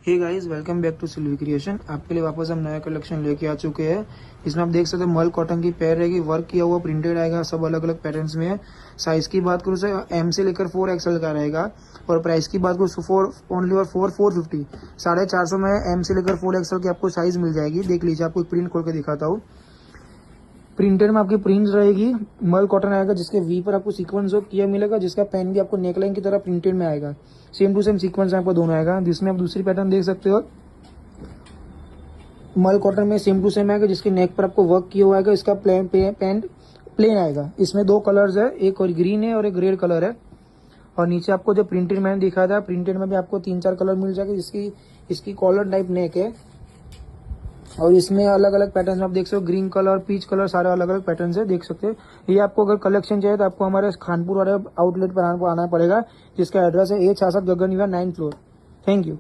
Hey guys, welcome back to Silvi Creation. आपके लिए वापस हम नया कलेक्शन लेके आ चुके हैं। इसमें आप देख सकते हो मल कॉटन की पैर रहेगी, वर्क किया हुआ प्रिंटेड आएगा, सब अलग अलग पैटर्न्स में है। साइज की बात करूँ तो एम से लेकर 4XL का रहेगा और प्राइस की बात करूँ ओनली और 450 450 में एम से लेकर 4XL की आपको साइज मिल जाएगी। देख लीजिए, आपको एक प्रिंट खोल के दिखाता हूँ। प्रिंटेड में आपकी प्रिंट रहेगी, मल कॉटन आएगा जिसके वी पर आपको सीक्वेंस वर्क किया मिलेगा, जिसका पेन भी आपको नेकलाइन की तरह प्रिंटेड में आएगा। सेम टू सेम सीक्वेंस आपको दोनों आएगा। जिसमें आप दूसरी पैटर्न देख सकते हो, मल कॉटन में सेम टू सेम आएगा, जिसके नेक पर आपको वर्क किया हुआ आएगा। इसका पैंट प्लेन आएगा। इसमें दो कलर्स है, एक और ग्रीन है और एक रेड कलर है। और नीचे आपको जो प्रिंटेड मैंने दिखाया था, प्रिंटेड में भी आपको 3-4 कलर मिल जाएगा। इसकी कॉलर टाइप नेक है और इसमें अलग अलग पैटर्न आप देख सकते हो, ग्रीन कलर, पीच कलर, सारे अलग अलग पैटर्न है, देख सकते हो। ये आपको अगर कलेक्शन चाहिए तो आपको हमारे खानपुर वाले आउटलेट पर आना पड़ेगा, जिसका एड्रेस है A66 Gagan Vihar 9th floor. Thank you.